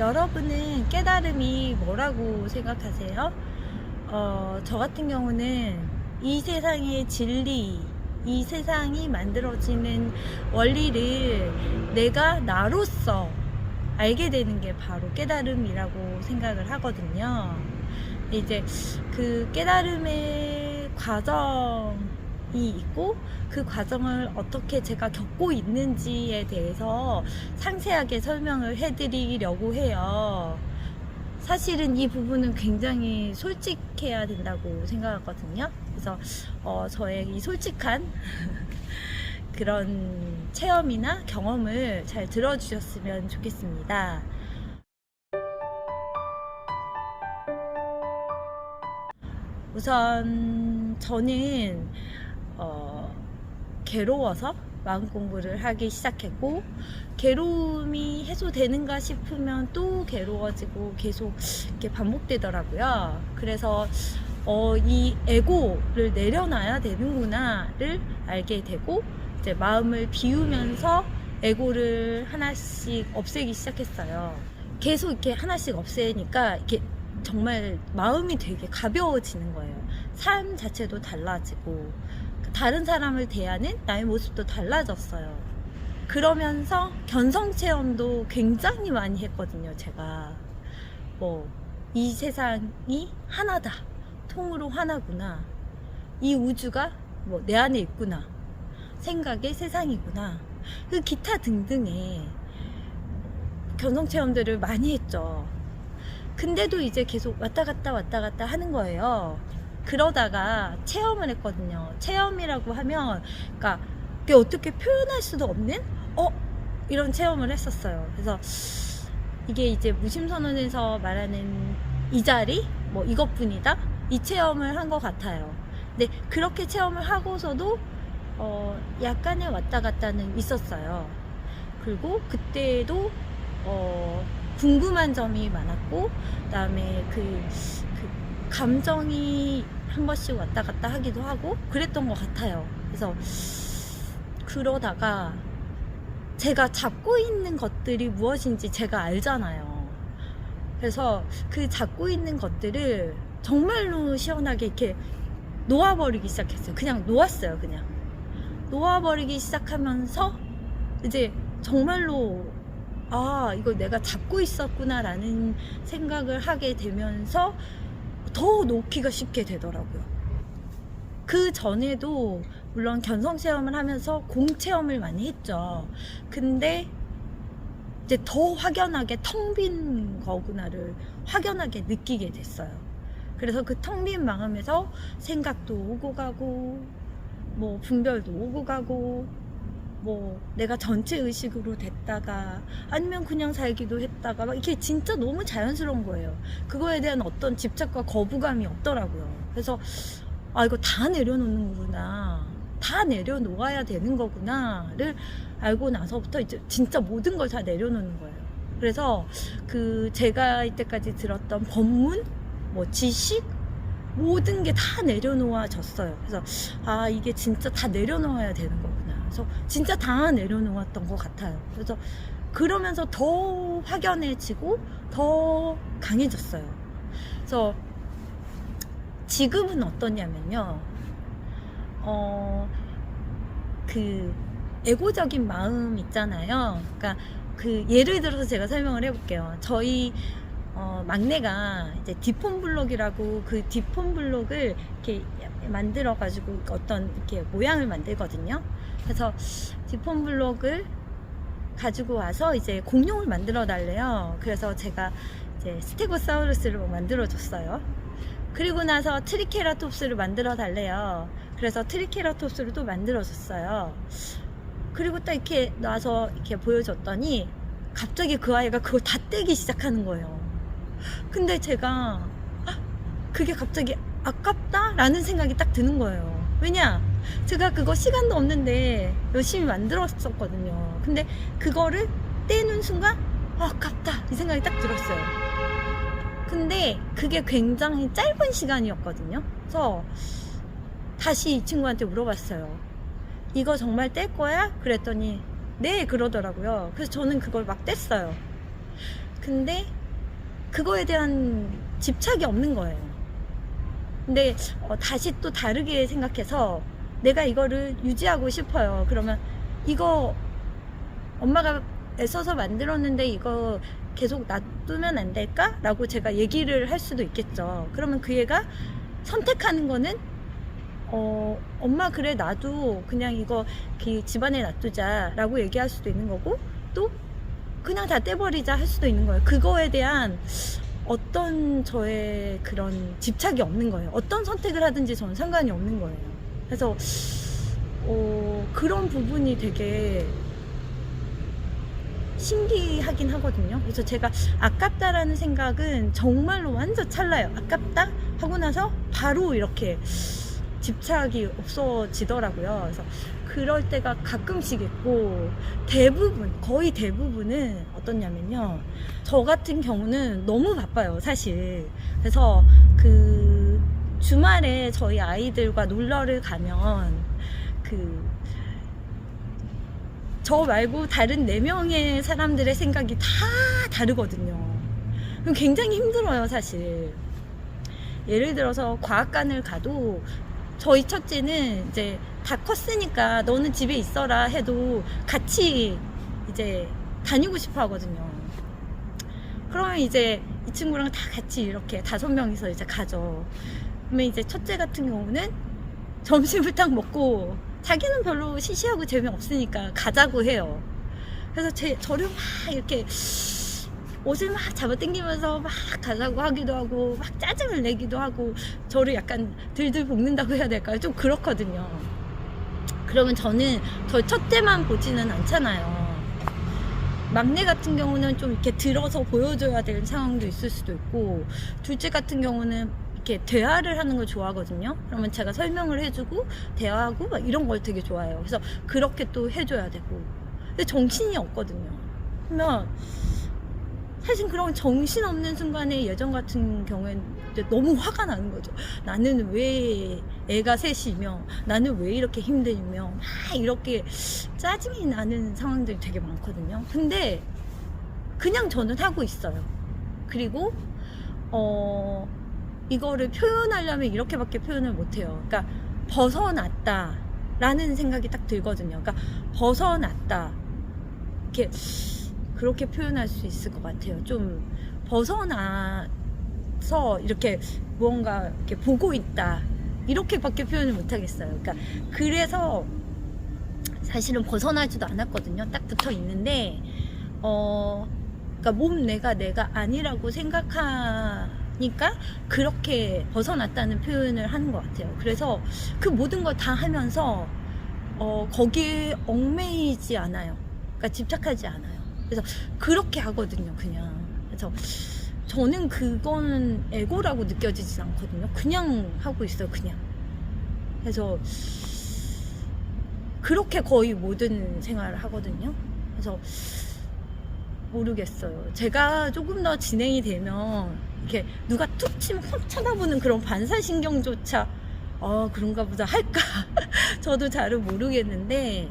여러분은 깨달음이 뭐라고 생각하세요? 저 같은 경우는 이 세상의 진리, 이 세상이 만들어지는 원리를 내가 나로서 알게 되는 게 바로 깨달음이라고 생각을 하거든요. 이제 그 깨달음의 과정이 있고 그 과정을 어떻게 제가 겪고 있는지에 대해서 상세하게 설명을 해드리려고 해요. 사실은 이 부분은 굉장히 솔직해야 된다고 생각하거든요. 그래서 저의 이 솔직한 그런 체험이나 경험을 잘 들어주셨으면 좋겠습니다. 우선 저는 괴로워서 마음 공부를 하기 시작했고, 괴로움이 해소되는가 싶으면 또 괴로워지고 계속 이렇게 반복되더라고요. 그래서 이 에고를 내려놔야 되는구나를 알게 되고, 이제 마음을 비우면서 에고를 하나씩 없애기 시작했어요. 계속 이렇게 하나씩 없애니까 이렇게 정말 마음이 되게 가벼워지는 거예요. 삶 자체도 달라지고 다른 사람을 대하는 나의 모습도 달라졌어요. 그러면서 견성 체험도 굉장히 많이 했거든요. 제가 이 세상이 하나다, 통으로 하나구나, 이 우주가 내 안에 있구나, 생각의 세상이구나, 그 기타 등등의 견성 체험들을 많이 했죠. 근데도 이제 계속 왔다 갔다 하는 거예요. 그러다가 체험을 했거든요. 체험이라고 하면, 그러니까 그게 어떻게 표현할 수도 없는 이런 체험을 했었어요. 그래서 이게 이제 무심선언에서 말하는 이 자리, 이것뿐이다, 이 체험을 한 것 같아요. 근데 그렇게 체험을 하고서도 약간의 왔다 갔다는 있었어요. 그리고 그때도 궁금한 점이 많았고, 그다음에 그 감정이 한 번씩 왔다 갔다 하기도 하고 그랬던 것 같아요. 그래서 그러다가 제가 잡고 있는 것들이 무엇인지 제가 알잖아요. 그래서 그 잡고 있는 것들을 정말로 시원하게 이렇게 놓아버리기 시작했어요. 그냥 놓았어요. 그냥 놓아버리기 시작하면서 이제 정말로 이거 내가 잡고 있었구나 라는 생각을 하게 되면서 더 놓기가 쉽게 되더라고요. 그 전에도 물론 견성 체험을 하면서 공 체험을 많이 했죠. 근데 이제 더 확연하게 텅 빈 거구나를 확연하게 느끼게 됐어요. 그래서 그 텅 빈 마음에서 생각도 오고 가고, 분별도 오고 가고, 내가 전체 의식으로 됐다가 아니면 그냥 살기도 했다가 이렇게 진짜 너무 자연스러운 거예요. 그거에 대한 어떤 집착과 거부감이 없더라고요. 그래서 이거 다 내려놓는구나, 다 내려놓아야 되는 거구나를 알고 나서부터 이제 진짜 모든 걸 다 내려놓는 거예요. 그래서 제가 이때까지 들었던 법문, 지식, 모든 게 다 내려놓아졌어요. 그래서 이게 진짜 다 내려놓아야 되는 거구나. 그래서 진짜 다 내려놓았던 것 같아요. 그래서 그러면서 더 확연해지고 더 강해졌어요. 그래서 지금은 어떠냐면요, 그 에고적인 마음 있잖아요. 그러니까 예를 들어서 제가 설명을 해볼게요. 저희 막내가 이제 디폰 블록이라고, 그 디폰 블록을 이렇게 만들어 가지고 어떤 이렇게 모양을 만들거든요. 그래서 디폰 블록을 가지고 와서 이제 공룡을 만들어 달래요. 그래서 제가 이제 스테고사우루스를 만들어 줬어요. 그리고 나서 트리케라톱스를 만들어 달래요. 그래서 트리케라톱스를 또 만들어 줬어요. 그리고 딱 이렇게 놔서 이렇게 보여줬더니 갑자기 그 아이가 그거 다 떼기 시작하는 거예요. 근데 제가 그게 갑자기 아깝다라는 생각이 딱 드는 거예요. 왜냐? 제가 그거 시간도 없는데 열심히 만들었었거든요. 근데 그거를 떼는 순간 아깝다 이 생각이 딱 들었어요. 근데 그게 굉장히 짧은 시간이었거든요. 그래서 다시 이 친구한테 물어봤어요. 이거 정말 뗄 거야? 그랬더니 네 그러더라고요. 그래서 저는 그걸 막 뗐어요. 근데 그거에 대한 집착이 없는 거예요. 근데 다시 또 다르게 생각해서 내가 이거를 유지하고 싶어요. 그러면 이거 엄마가 애써서 만들었는데 이거 계속 놔두면 안 될까? 라고 제가 얘기를 할 수도 있겠죠. 그러면 그 애가 선택하는 거는 엄마 그래 나도 그냥 이거 그 집안에 놔두자 라고 얘기할 수도 있는 거고, 또 그냥 다 떼버리자 할 수도 있는 거예요. 그거에 대한 어떤 저의 그런 집착이 없는 거예요. 어떤 선택을 하든지 저는 상관이 없는 거예요. 그래서 그런 부분이 되게 신기하긴 하거든요. 그래서 제가 아깝다라는 생각은 정말로 완전 찰나요. 아깝다 하고 나서 바로 이렇게 집착이 없어지더라고요. 그래서 그럴 때가 가끔씩 있고, 거의 대부분은 어떠냐면요, 저 같은 경우는 너무 바빠요, 사실. 그래서 그 주말에 저희 아이들과 놀러를 가면 저 말고 다른 4명의 사람들의 생각이 다 다르거든요. 그럼 굉장히 힘들어요, 사실. 예를 들어서 과학관을 가도 저희 첫째는 이제 다 컸으니까 너는 집에 있어라 해도 같이 이제 다니고 싶어 하거든요. 그러면 이제 이 친구랑 다 같이 이렇게 5명이서 이제 가죠. 그러면 이제 첫째 같은 경우는 점심을 딱 먹고 자기는 별로 시시하고 재미없으니까 가자고 해요. 그래서 저를 막 이렇게 옷을 막 잡아당기면서 막 가자고 하기도 하고, 막 짜증을 내기도 하고, 저를 약간 들들 볶는다고 해야 될까요? 좀 그렇거든요. 그러면 저는 저 첫째만 보지는 않잖아요. 막내 같은 경우는 좀 이렇게 들어서 보여줘야 될 상황도 있을 수도 있고, 둘째 같은 경우는 이렇게 대화를 하는 걸 좋아하거든요. 그러면 제가 설명을 해주고 대화하고 막 이런 걸 되게 좋아해요. 그래서 그렇게 또 해줘야 되고. 근데 정신이 없거든요. 그러면 사실 그런 정신없는 순간에 예전 같은 경우엔 이제 너무 화가 나는 거죠. 나는 왜 애가 셋이며, 나는 왜 이렇게 힘들며, 막 이렇게 짜증이 나는 상황들이 되게 많거든요. 근데 그냥 저는 하고 있어요. 그리고 이거를 표현하려면 이렇게밖에 표현을 못해요. 그러니까 벗어났다 라는 생각이 딱 들거든요. 그러니까 벗어났다, 이렇게 그렇게 표현할 수 있을 것 같아요. 좀 벗어나서 이렇게 무언가 이렇게 보고 있다, 이렇게밖에 표현을 못 하겠어요. 그러니까 그래서 사실은 벗어나지도 않았거든요. 딱 붙어 있는데 그러니까 내가 아니라고 생각하니까 그렇게 벗어났다는 표현을 하는 것 같아요. 그래서 그 모든 걸 다 하면서 거기에 얽매이지 않아요. 그러니까 집착하지 않아요. 그래서 그렇게 하거든요, 그냥. 그래서 저는 그건 에고라고 느껴지지 않거든요. 그냥 하고 있어요, 그냥. 그래서 그렇게 거의 모든 생활을 하거든요. 그래서 모르겠어요. 제가 조금 더 진행이 되면 이렇게 누가 툭 치면 확 쳐다보는 그런 반사신경조차 그런가 보다 할까 저도 잘은 모르겠는데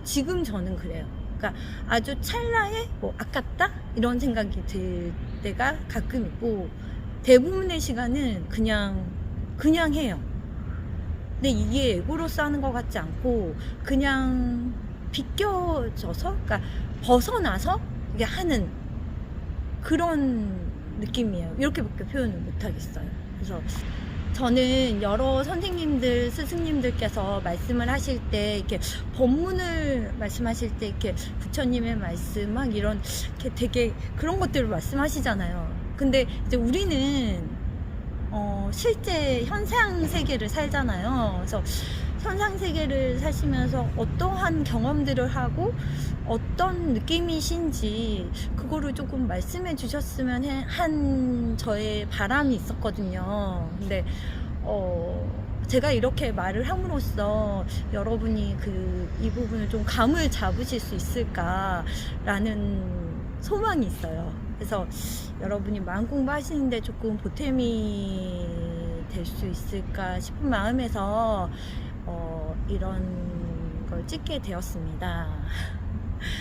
지금 저는 그래요. 그러니까 아주 찰나에 아깝다 이런 생각이 들 때가 가끔 있고, 대부분의 시간은 그냥 해요. 근데 이게 에고로서 하는 것 같지 않고 그냥 비껴져서, 그러니까 벗어나서 이게 하는 그런 느낌이에요. 이렇게밖에 표현을 못 하겠어요. 그래서 저는 여러 선생님들, 스승님들께서 말씀을 하실 때, 이렇게 법문을 말씀하실 때, 이렇게 부처님의 말씀, 막 이런, 이렇게 되게 그런 것들을 말씀하시잖아요. 근데 이제 우리는, 실제 현상 세계를 살잖아요. 그래서 현상 세계를 사시면서 어떠한 경험들을 하고 어떤 느낌이신지 그거를 조금 말씀해 주셨으면 한 저의 바람이 있었거든요. 근데 제가 이렇게 말을 함으로써 여러분이 이 부분을 좀 감을 잡으실 수 있을까라는 소망이 있어요. 그래서 여러분이 마음 공부하시는데 조금 보탬이 될 수 있을까 싶은 마음에서 이런 걸 찍게 되었습니다.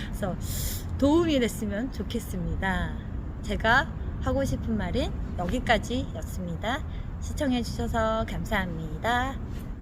그래서 도움이 됐으면 좋겠습니다. 제가 하고 싶은 말은 여기까지였습니다. 시청해주셔서 감사합니다.